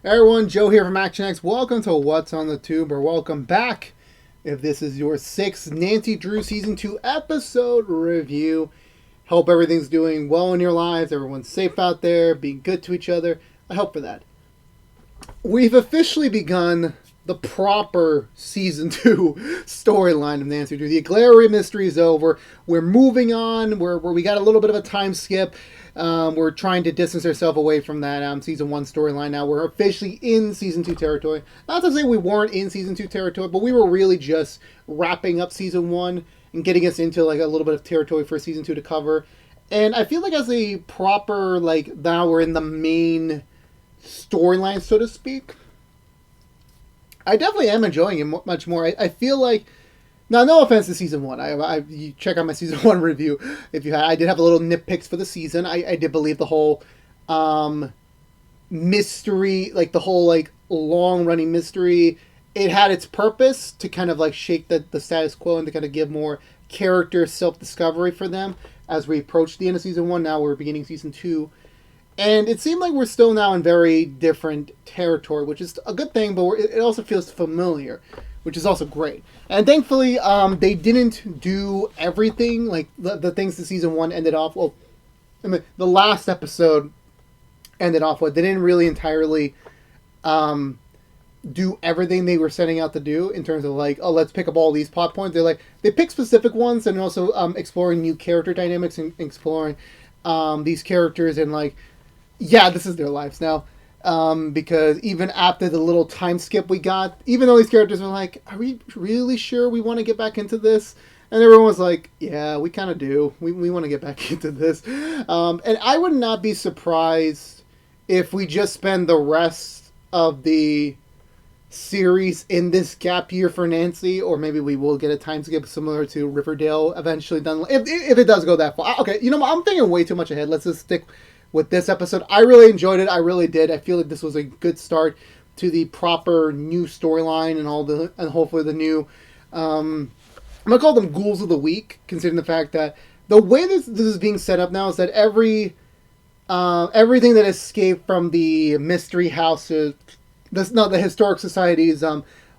Hey everyone, Joe here from ActionX. Welcome to What's on the Tube, or welcome back if this is your sixth Nancy Drew Season 2 episode review. Hope everything's doing well in your lives, everyone's safe out there, being good to each other. I hope for that. We've officially begun the proper Season 2 storyline of Nancy Drew. The Aglaria mystery is over. We're moving on. We got a little bit of a time skip. We're trying to distance ourselves away from that Season 1 storyline now. We're officially in Season 2 territory. Not to say we weren't in Season 2 territory, but we were really just wrapping up Season 1 and getting us into like a little bit of territory for Season 2 to cover. And I feel like as a proper, like, now we're in the main storyline, so to speak, I definitely am enjoying it much more. I feel like, now no offense to Season 1, you check out my Season 1 review if you had. I did have a little nitpicks for the season. I did believe the whole mystery, like the whole like long running mystery, it had its purpose to kind of like shake the status quo and to kind of give more character self-discovery for them as we approach the end of Season 1. Now we're beginning Season 2. And it seemed like we're still now in very different territory, which is a good thing, but it also feels familiar, which is also great. And thankfully, they didn't do everything, like the things that Season 1 ended off, well, I mean, the last episode ended off with. They didn't really entirely do everything they were setting out to do in terms of like, oh, let's pick up all these plot points. They pick specific ones and also exploring new character dynamics and exploring these characters and like, yeah, this is their lives now. Because even after the little time skip we got, even though these characters were like, are we really sure we want to get back into this? And everyone was like, yeah, we kind of do. We want to get back into this. And I would not be surprised if we just spend the rest of the series in this gap year for Nancy, or maybe we will get a time skip similar to Riverdale eventually done, if it does go that far. Okay, you know, I'm thinking way too much ahead. Let's just stick with this episode. I really enjoyed it. I really did. I feel like this was a good start to the proper new storyline and hopefully the new, I'm gonna call them ghouls of the week, considering the fact that the way this is being set up now is that everything that escaped from the mystery houses, the historic society's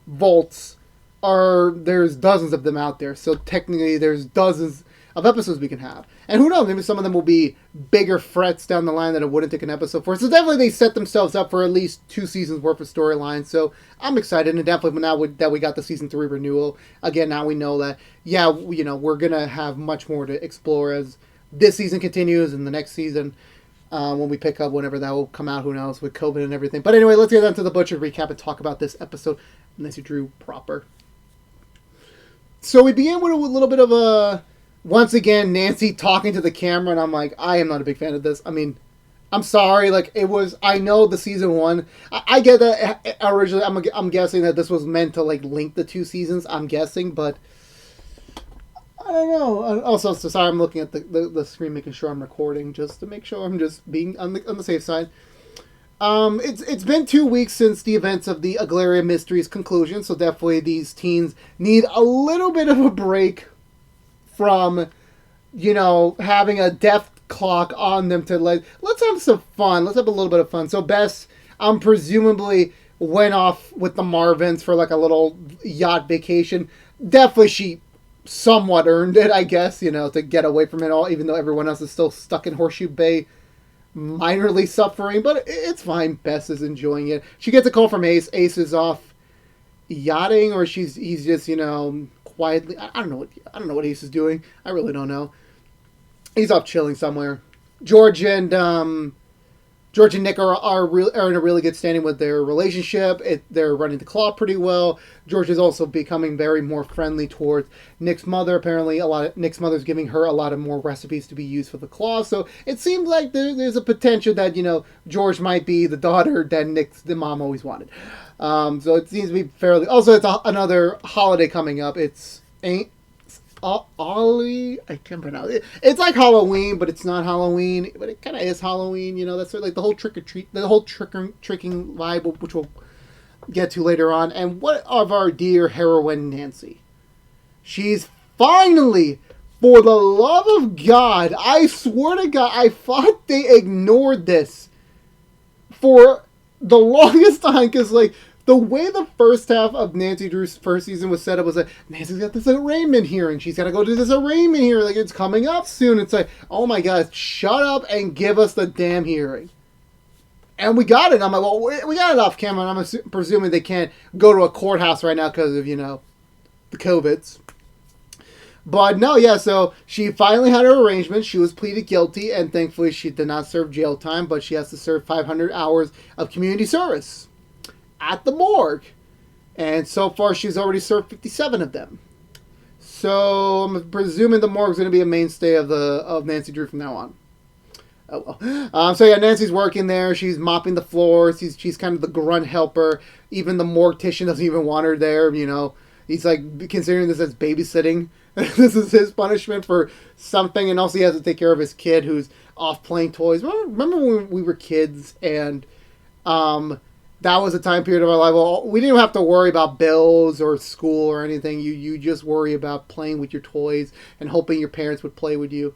vaults, there's dozens of them out there. So technically, there's dozens of episodes we can have. And who knows, maybe some of them will be bigger threats down the line that it wouldn't take an episode for. So definitely they set themselves up for at least 2 seasons worth of storyline. So I'm excited, and definitely now that we got the Season 3 renewal, again, now we know that, yeah, you know, we're going to have much more to explore as this season continues and the next season, when we pick up whenever that will come out, who knows, with COVID and everything. But anyway, let's get down to the Butcher recap and talk about this episode, Nancy Drew proper. So we begin with a little bit of a, once again, Nancy talking to the camera, and I'm like, I am not a big fan of this. I mean, I'm sorry, like, it was, I know the Season 1, I get that originally, I'm guessing that this was meant to, like, link the 2 seasons, I'm guessing, but I don't know. Also, so sorry, I'm looking at the screen, making sure I'm recording, just to make sure I'm just being on the safe side. It's been 2 weeks since the events of the Aglaria Mystery's conclusion, so definitely these teens need a little bit of a break from, you know, having a death clock on them to like, let's have some fun. Let's have a little bit of fun. So Bess, presumably went off with the Marvins for like a little yacht vacation. Definitely she somewhat earned it, I guess, you know, to get away from it all, even though everyone else is still stuck in Horseshoe Bay, minorly suffering, but it's fine. Bess is enjoying it. She gets a call from Ace. Ace is off yachting, or he's just, you know, quietly. I don't know what Ace is doing. I really don't know. He's off chilling somewhere. George and Nick are in a really good standing with their relationship. They're running the claw pretty well. George is also becoming very more friendly towards Nick's mother. Apparently, Nick's mother's giving her a lot of more recipes to be used for the claw. So it seems like there's a potential that, you know, George might be the daughter that the mom always wanted. So it seems to be fairly. Also, it's another holiday coming up. It's Ollie, I can't pronounce it. It's like Halloween, but it's not Halloween. But it kind of is Halloween, you know. That's sort of like the whole trick or treat, the whole tricking vibe, which we'll get to later on. And what of our dear heroine Nancy? She's finally, for the love of God, I swear to God, I thought they ignored this for the longest time, because like the way the first half of Nancy Drew's first season was set up was like, Nancy's got this arraignment hearing, she's got to go to this arraignment hearing, like it's coming up soon. It's like, oh my god, shut up and give us the damn hearing. And we got it. I'm like, well, we got it off camera, and I'm presuming they can't go to a courthouse right now because of, the COVIDs. But no, yeah, so she finally had her arrangement. She was pleaded guilty, and thankfully she did not serve jail time, but she has to serve 500 hours of community service at the morgue. And so far, she's already served 57 of them. So I'm presuming the morgue is going to be a mainstay of Nancy Drew from now on. Oh well. So yeah, Nancy's working there. She's mopping the floors. She's kind of the grunt helper. Even the mortician doesn't even want her there. He's like considering this as babysitting. This is his punishment for something, and also he has to take care of his kid who's off playing toys. Remember when we were kids, and that was a time period of our life. Well, we didn't have to worry about bills or school or anything. You just worry about playing with your toys and hoping your parents would play with you.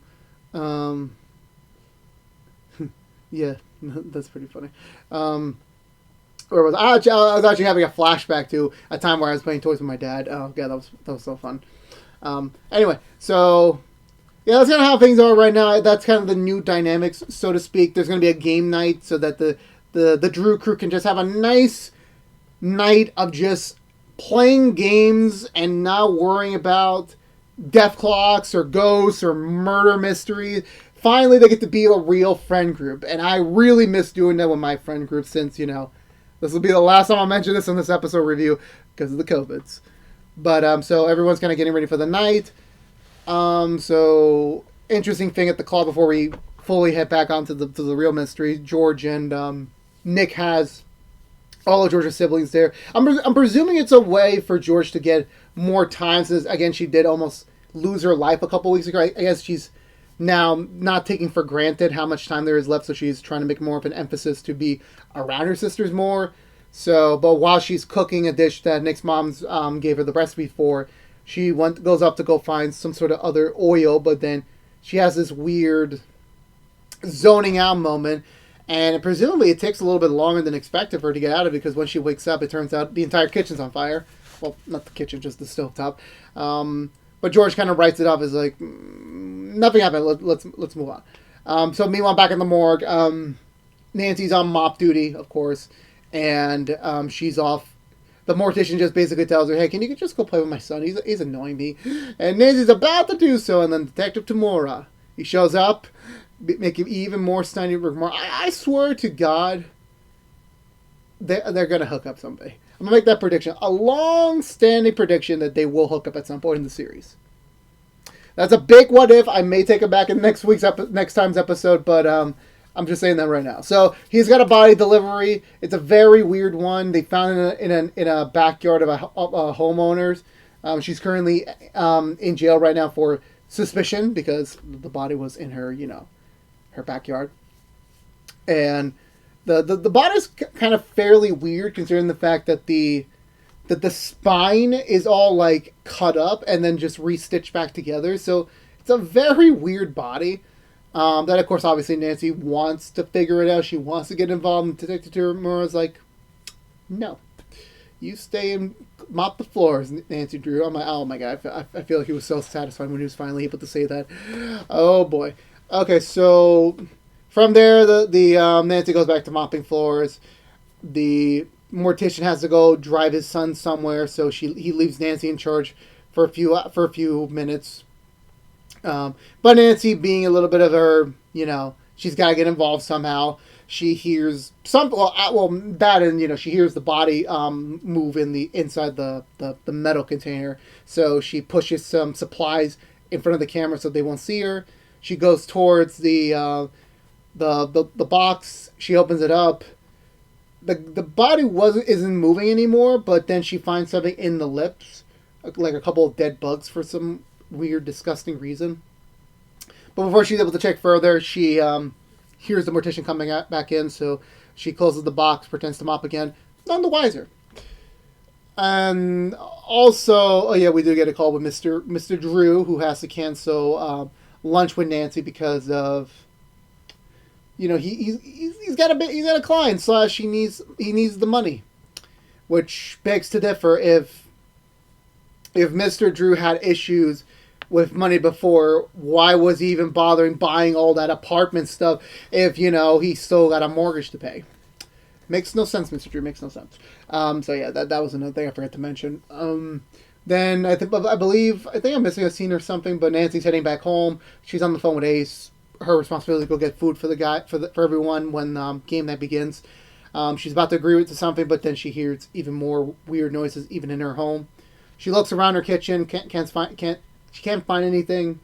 Yeah, that's pretty funny. Or was I was actually having a flashback to a time where I was playing toys with my dad. Oh yeah, that was so fun. Anyway, so yeah, that's kind of how things are right now. That's kind of the new dynamics, so to speak. There's going to be a game night so that the Drew crew can just have a nice night of just playing games and not worrying about death clocks or ghosts or murder mysteries. Finally, they get to be a real friend group, and I really miss doing that with my friend group since, this will be the last time I'll mention this in this episode review because of the COVIDs. But, so everyone's kind of getting ready for the night. So, interesting thing at the club before we fully head back onto the real mystery. George and Nick has all of George's siblings there. I'm presuming it's a way for George to get more time since, again, she did almost lose her life a couple weeks ago. I guess she's now not taking for granted how much time there is left, so she's trying to make more of an emphasis to be around her sisters more. So, but while she's cooking a dish that Nick's mom's gave her the recipe for, she goes up to go find some sort of other oil, but then she has this weird zoning out moment, and presumably it takes a little bit longer than expected for her to get out of it, because when she wakes up, it turns out the entire kitchen's on fire. Well, not the kitchen, just the stovetop. But George kind of writes it off as like, nothing happened. Let's move on. So meanwhile, back in the morgue, Nancy's on mop duty, of course, and she's off. The mortician just basically tells her, "Hey, can you just go play with my son? He's annoying me." And Nancy's about to do so, and then Detective Tamura, he shows up, making even more stunning remarks. I swear to God, they're gonna hook up someday. I'm going to make that prediction. A long-standing prediction that they will hook up at some point in the series. That's a big what if. I may take it back in next time's episode, but I'm just saying that right now. So he's got a body delivery. It's a very weird one. They found it in a backyard of a homeowner's. She's currently in jail right now for suspicion because the body was in her, her backyard. And the body's kind of fairly weird considering the fact that the spine is all like cut up and then just restitched back together. So it's a very weird body. That of course obviously Nancy wants to figure it out. She wants to get involved, and Detective Tamura's like, no, you stay and mop the floors, Nancy Drew. I'm like, oh my god, I feel like he was so satisfied when he was finally able to say that. Oh boy. Okay, so from there, the Nancy goes back to mopping floors. The mortician has to go drive his son somewhere, so he leaves Nancy in charge for a few minutes. But Nancy, being a little bit of her, she's got to get involved somehow. She hears she hears the body move in the inside the metal container. So she pushes some supplies in front of the camera so they won't see her. She goes towards the box. She opens it up. The body isn't moving anymore, but then she finds something in the lips, like a couple of dead bugs for some weird, disgusting reason. But before she's able to check further, she hears the mortician coming back in, so she closes the box, pretends to mop again. None the wiser. And also, we do get a call with Mr. Drew, who has to cancel lunch with Nancy because of you know, he's got a client slash he needs the money, which begs to differ if Mr. Drew had issues with money before, why was he even bothering buying all that apartment stuff if, you know, he still got a mortgage to pay? Makes no sense, Mr. Drew. Makes no sense. So yeah, that was another thing I forgot to mention. Then I think I'm missing a scene or something, but Nancy's heading back home. She's on the phone with Ace. Her responsibility to go get food for the guy for everyone when game night begins. She's about to agree to something, but then she hears even more weird noises even in her home. She looks around her kitchen, she can't find anything.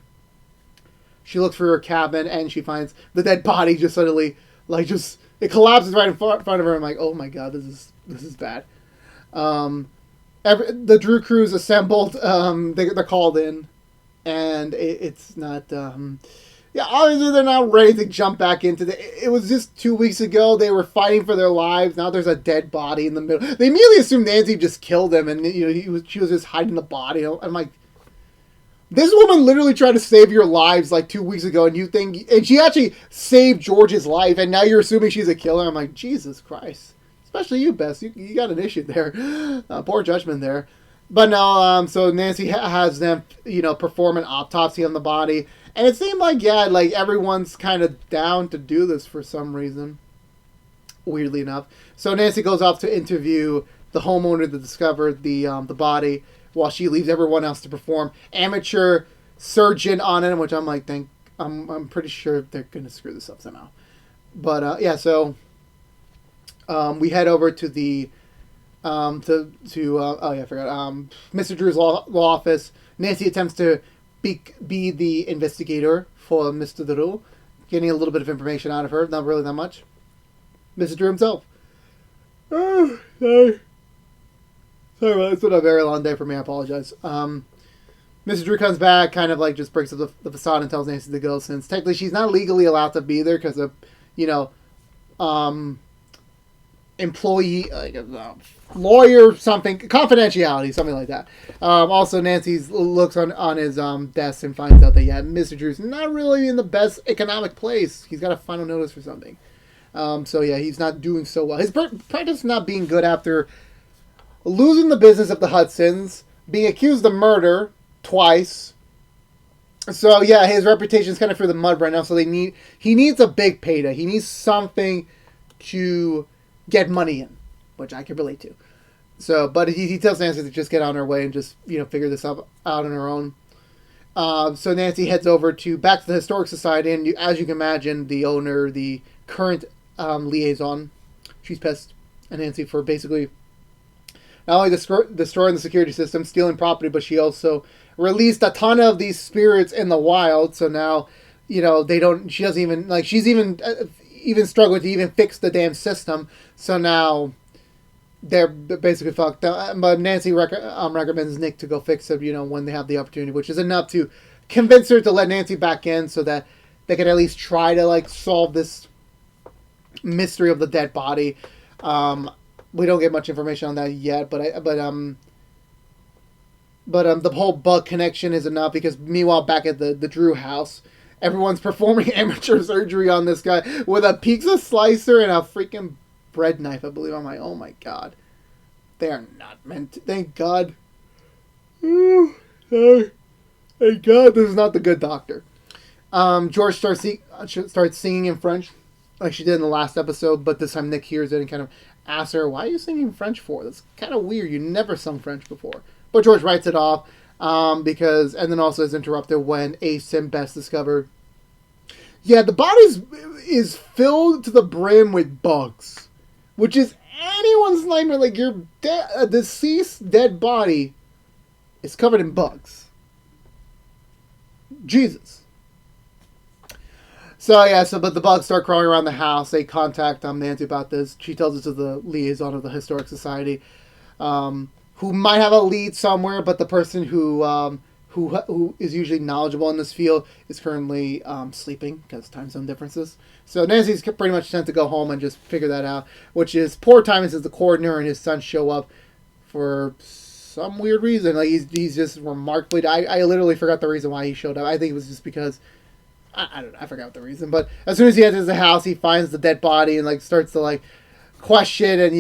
She looks for her cabin and she finds the dead body just suddenly it collapses right in front of her. I'm like, oh my god, this is bad. The Drew crew's assembled. They're called in, and it's not. Yeah, obviously they're not ready to jump back into the. It was just 2 weeks ago they were fighting for their lives. Now there's a dead body in the middle. They immediately assumed Nancy just killed him, and you know she was just hiding the body. I'm like, this woman literally tried to save your lives like 2 weeks ago, and she actually saved George's life, and now you're assuming she's a killer. I'm like, Jesus Christ. Especially you, Bess. You got an issue there. Poor judgment there. But no, so Nancy has them, perform an autopsy on the body. And it seemed like, everyone's kind of down to do this for some reason. Weirdly enough. So Nancy goes off to interview the homeowner that discovered the body, while she leaves everyone else to perform amateur surgeon on it, which I'm like, I'm pretty sure they're going to screw this up somehow. But, so we head over to the I forgot. Mr. Drew's law office. Nancy attempts to be the investigator for Mr. Drew, getting a little bit of information out of her. Not really that much. Mr. Drew himself. Oh, sorry. It's been a very long day for me. I apologize. Mr. Drew comes back, kind of like just breaks up the facade and tells Nancy to go, since technically she's not legally allowed to be there because of, employee, lawyer, something, confidentiality, something like that. Also, Nancy looks on his desk and finds out that, Mr. Drew's not really in the best economic place. He's got a final notice for something. He's not doing so well. His practice is not being good after losing the business of the Hudsons, being accused of murder twice. So, his reputation is kind of through the mud right now, so he needs a big payday. He needs something to get money in, which I can relate to. So, but he tells Nancy to just get on her way and just, figure this out on her own. So Nancy heads over back to the Historic Society, and as you can imagine, the owner, the current liaison, she's pissed at Nancy for basically not only destroying the security system, stealing property, but she also released a ton of these spirits in the wild. So now, she doesn't even, she's even struggling to even fix the damn system. So now they're basically fucked. But Nancy recommends Nick to go fix it, when they have the opportunity, which is enough to convince her to let Nancy back in so that they can at least try to solve this mystery of the dead body. We don't get much information on that yet, but the whole bug connection is enough, because meanwhile back at the Drew house, everyone's performing amateur surgery on this guy with a pizza slicer and a freaking bread knife, I believe. I'm like, oh my god. They are not meant to. Thank God. Thank God this is not the good doctor. George starts singing in French, like she did in the last episode, but this time Nick hears it and kind of asks her, why are you singing French for? That's kind of weird. You never sung French before. But George writes it off. And then also is interrupted when Ace and Bess discover, the body is filled to the brim with bugs, which is anyone's nightmare. Like, a deceased dead body is covered in bugs. Jesus. But the bugs start crawling around the house. They contact Nancy about this. She tells it to the liaison of the Historic Society, who might have a lead somewhere, but the person who is usually knowledgeable in this field is currently sleeping because time zone differences. So Nancy's pretty much sent to go home and just figure that out, which is poor timing since the coroner and his son show up for some weird reason. Like, he's just remarkably. I literally forgot the reason why he showed up. I think it was just because I don't know. I forgot the reason, but as soon as he enters the house, he finds the dead body and like starts to like question and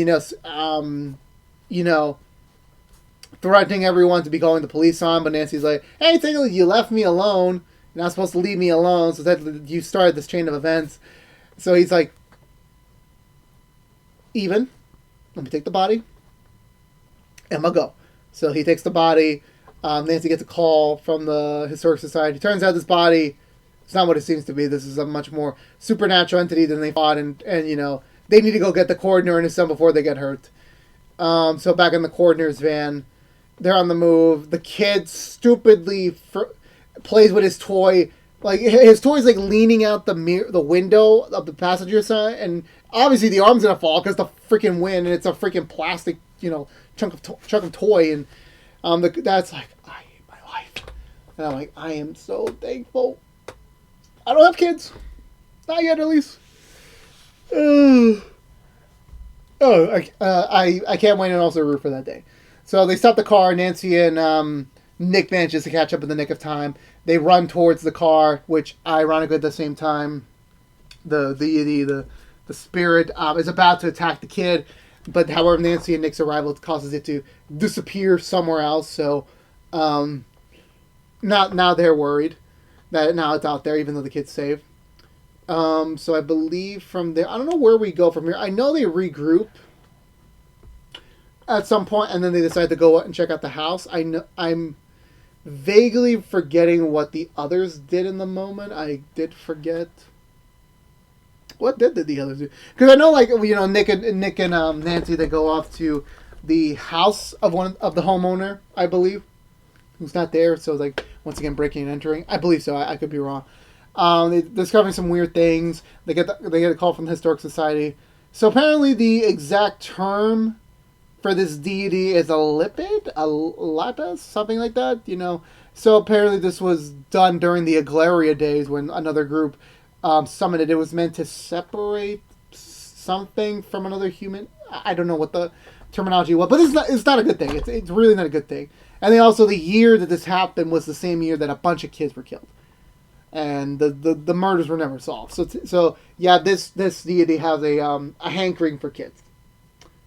you know, threatening everyone to be calling the police on. But Nancy's like, "Hey, technically, you left me alone. You're not supposed to leave me alone. So that you started this chain of events." So he's like, "Even, let me take the body, and I'm gonna go." So he takes the body. Nancy gets a call from the Historic Society. Turns out this body, it's not what it seems to be. This is a much more supernatural entity than they thought, and you know, they need to go get the coroner and his son before they get hurt. So back in the coroner's van, they're on the move. The kid stupidly plays with his toy. Like his toy's like leaning out the window of the passenger side, and obviously the arm's gonna fall because the freaking wind, and it's a freaking plastic, you know, chunk of toy, and the dad's like, "I hate my life," and I'm like, "I am so thankful I don't have kids, not yet at least." I can't wait and also root for that day. So they stop the car. Nancy and Nick manages to catch up in the nick of time. They run towards the car, which ironically at the same time, the spirit is about to attack the kid, but however Nancy and Nick's arrival causes it to disappear somewhere else. So now they're worried that now it's out there, even though the kid's safe. So I believe from there, I don't know where we go from here. I know they regroup at some point, and then they decide to go out and check out the house. I'm vaguely forgetting what the others did in the moment. I did forget. What did the others do? Because I know, like, you know, Nick and Nancy, they go off to the house of one of the homeowner, I believe, who's not there. So it's like once again breaking and entering. I believe so. I could be wrong. They discovering some weird things. They get a call from the Historic Society. So apparently the exact term for this deity is a lapis, something like that, you know. So apparently this was done during the Aglaria days when another group summoned it. It was meant to separate something from another human. I don't know what the terminology was, but it's not a good thing. It's really not a good thing. And then also the year that this happened was the same year that a bunch of kids were killed. And the murders were never solved. So yeah, this deity has a hankering for kids.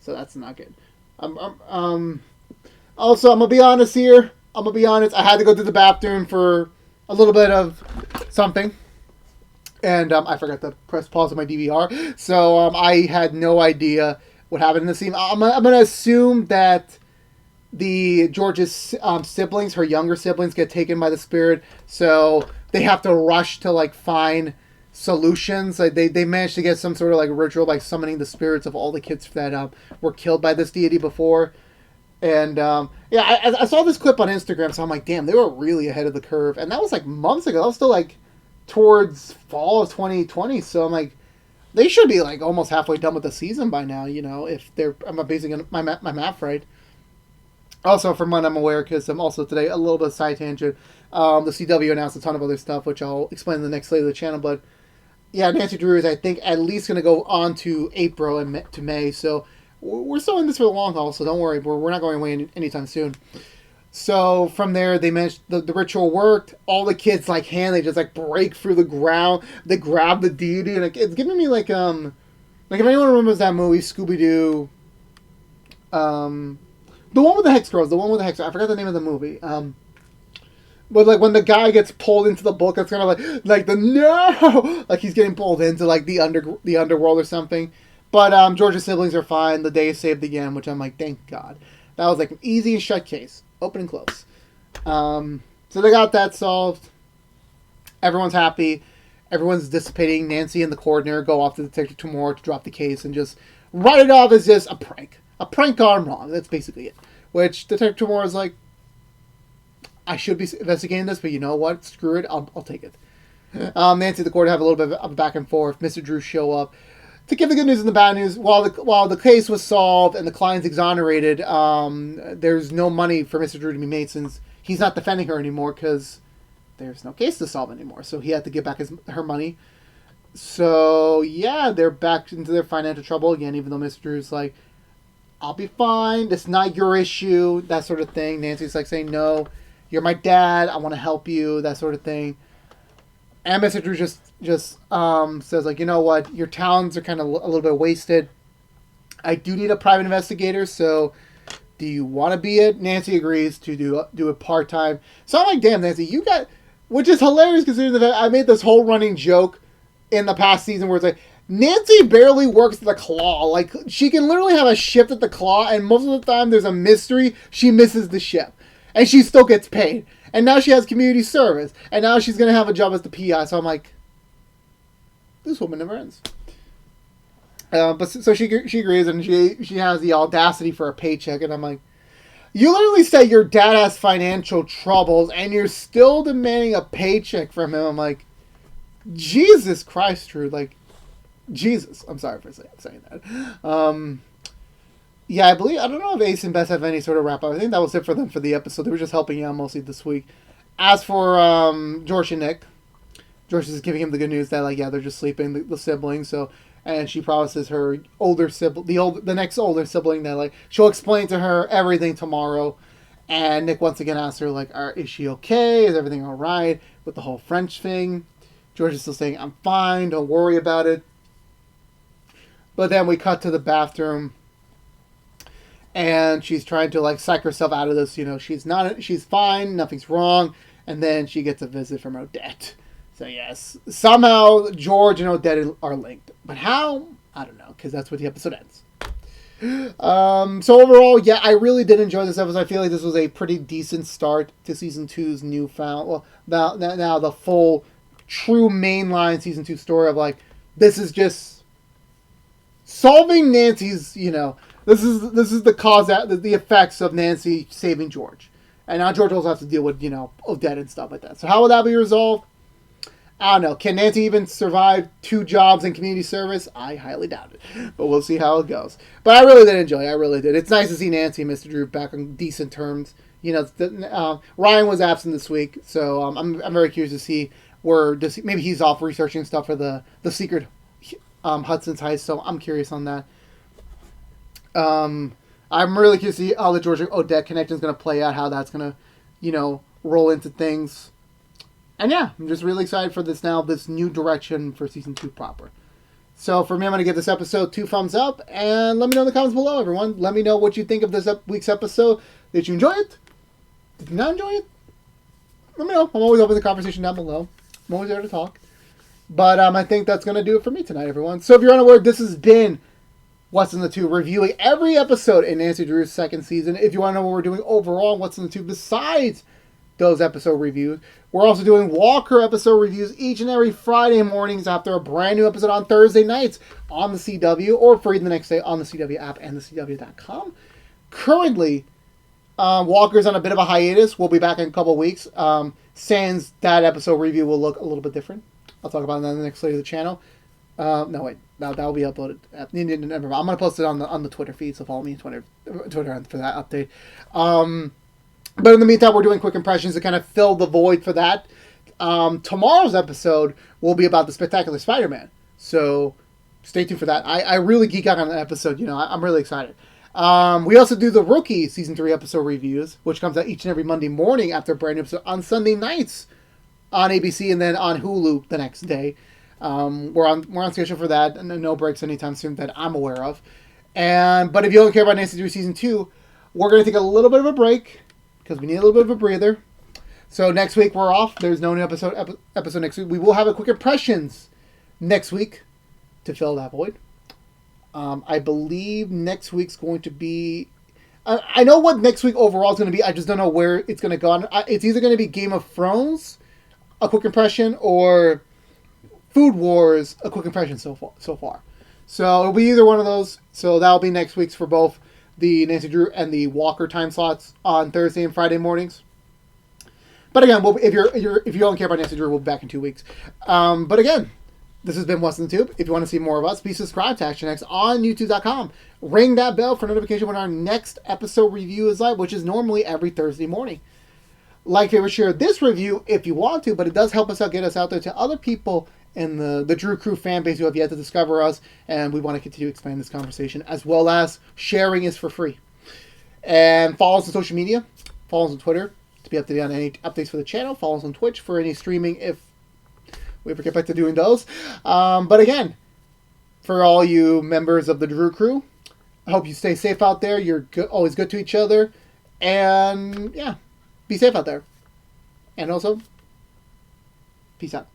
So that's not good. Also, I'm gonna be honest here. I had to go to the bathroom for a little bit of something, and I forgot to press pause on my DVR. So I had no idea what happened in the scene. I'm gonna assume that George's siblings, her younger siblings, get taken by the spirit. So they have to rush to like find solutions. Like they managed to get some sort of like ritual by summoning the spirits of all the kids that were killed by this deity before. And yeah, I saw this clip on Instagram, so I'm like, damn, they were really ahead of the curve. And that was like months ago. That was still like towards fall of 2020. So I'm like, they should be like almost halfway done with the season by now. You know, if I'm basing my math right. Also, from what I'm aware, because I'm also today a little bit of side tangent. The CW announced a ton of other stuff, which I'll explain in the next slate of the channel. But yeah, Nancy Drew is, I think, at least going to go on to April and to May. So we're still in this for the long haul. So don't worry, we're not going away anytime soon. So from there, they managed the ritual worked. All the kids they just like break through the ground. They grab the deity, and it's giving me like if anyone remembers that movie Scooby Doo, the one with the Hex Girls, I forgot the name of the movie. But like when the guy gets pulled into the book, it's kind of like the no, like he's getting pulled into like the underworld or something. But George's siblings are fine. The day is saved again, which I'm like, thank God. That was like an easy and shut case, open and close. So they got that solved. Everyone's happy. Everyone's dissipating. Nancy and the coroner go off to Detective Tomorrow to drop the case and just write it off as just a prank gone wrong. That's basically it. Which Detective Tomorrow is like, I should be investigating this, but you know what? Screw it. I'll take it. Nancy and the court have a little bit of a back and forth. Mr. Drew show up to give the good news and the bad news. While the case was solved and the client's exonerated, there's no money for Mr. Drew to be made since he's not defending her anymore because there's no case to solve anymore. So he had to give back her money. So yeah, they're back into their financial trouble again, even though Mr. Drew's like, I'll be fine. It's not your issue. That sort of thing. Nancy's like saying, no, you're my dad. I want to help you. That sort of thing. And Mr. Drew just says like, you know what, your talents are kind of a little bit wasted. I do need a private investigator, so do you want to be it? Nancy agrees to do it part time. So I'm like, damn, Nancy, you got, which is hilarious considering the fact I made this whole running joke in the past season where it's like, Nancy barely works at the Claw. Like, she can literally have a shift at the Claw, and most of the time there's a mystery, she misses the ship. And she still gets paid. And now she has community service. And now she's going to have a job as the PI. So I'm like, this woman never ends. But so she agrees, and she has the audacity for a paycheck. And I'm like, you literally say your dad has financial troubles, and you're still demanding a paycheck from him. I'm like, Jesus Christ, Drew. Like, Jesus. I'm sorry for saying that. Yeah, I don't know if Ace and Bess have any sort of wrap up. I think that was it for them for the episode. They were just helping out mostly this week. As for George and Nick, George is giving him the good news that, like, yeah, they're just sleeping, the siblings. So, and she promises her older sibling, the next older sibling, that, like, she'll explain to her everything tomorrow. And Nick once again asks her, like, is she okay? Is everything all right with the whole French thing? George is still saying, I'm fine, don't worry about it. But then we cut to the bathroom, and she's trying to, like, psych herself out of this. You know, she's fine, nothing's wrong. And then she gets a visit from Odette. So, yes, somehow George and Odette are linked. But how? I don't know, because that's where the episode ends. So overall, yeah, I really did enjoy this episode. I feel like this was a pretty decent start to Season 2's newfound, well, now the full, true mainline Season 2 story of, like, this is just solving Nancy's, you know, this is the cause, the effects of Nancy saving George. And now George also has to deal with, you know, Odette and stuff like that. So how will that be resolved? I don't know. Can Nancy even survive 2 jobs in community service? I highly doubt it. But we'll see how it goes. But I really did enjoy it. I really did. It's nice to see Nancy and Mr. Drew back on decent terms. You know, Ryan was absent this week, so I'm very curious to see maybe he's off researching stuff for the secret Hudson's Heist, so I'm curious on that. I'm really curious to see how the George and Odette connection is going to play out, how that's going to, you know, roll into things. And yeah, I'm just really excited for this new direction for Season 2 proper. So for me, I'm going to give this episode 2 thumbs up, and let me know in the comments below, everyone. Let me know what you think of this week's episode. Did you enjoy it? Did you not enjoy it? Let me know. I'm always open to the conversation down below. I'm always there to talk. But I think that's going to do it for me tonight, everyone. So if you're unaware, this has been What's in the Tube, reviewing every episode in Nancy Drew's second season. If you want to know what we're doing overall, What's in the Tube, besides those episode reviews, we're also doing Walker episode reviews each and every Friday mornings after a brand new episode on Thursday nights on the CW, or free the next day on the CW app and the CW.com. Currently, Walker's on a bit of a hiatus. We'll be back in a couple of weeks. Sans that episode review will look a little bit different. I'll talk about that in the next slate of the channel. No, wait. That will be uploaded. Never mind. I'm going to post it on the Twitter feed, so follow me on Twitter for that update. But in the meantime, we're doing quick impressions to kind of fill the void for that. Tomorrow's episode will be about the Spectacular Spider-Man. So stay tuned for that. I really geek out on that episode. You know, I'm really excited. We also do the Rookie Season 3 episode reviews, which comes out each and every Monday morning after a brand new episode on Sunday nights on ABC and then on Hulu the next day. We're on schedule for that, and no breaks anytime soon that I'm aware of. But if you don't care about Nancy Drew Season 2, we're going to take a little bit of a break because we need a little bit of a breather. So next week we're off. There's no new episode next week. We will have a quick impressions next week to fill that void. I believe next week's going to be... I know what next week overall is going to be. I just don't know where it's going to go. It's either going to be Game of Thrones, a quick impression, or Food Wars, a quick impression so far. So it'll be either one of those. So that'll be next week's for both the Nancy Drew and the Walker time slots on Thursday and Friday mornings. But again, if you don't care about Nancy Drew, we'll be back in 2 weeks. But again, this has been What's in the Tube. If you want to see more of us, please subscribe to ActionX on YouTube.com. Ring that bell for notification when our next episode review is live, which is normally every Thursday morning. Like, favorite, share this review if you want to, but it does help us out, get us out there to other people in the Drew Crew fan base who have yet to discover us, and we want to continue to expand this conversation, as well as sharing is for free. And follow us on social media. Follow us on Twitter to be up to date on any updates for the channel. Follow us on Twitch for any streaming if we ever get back to doing those. But again, for all you members of the Drew crew, I hope you stay safe out there. You're good, always good to each other. And yeah, be safe out there. And also, peace out.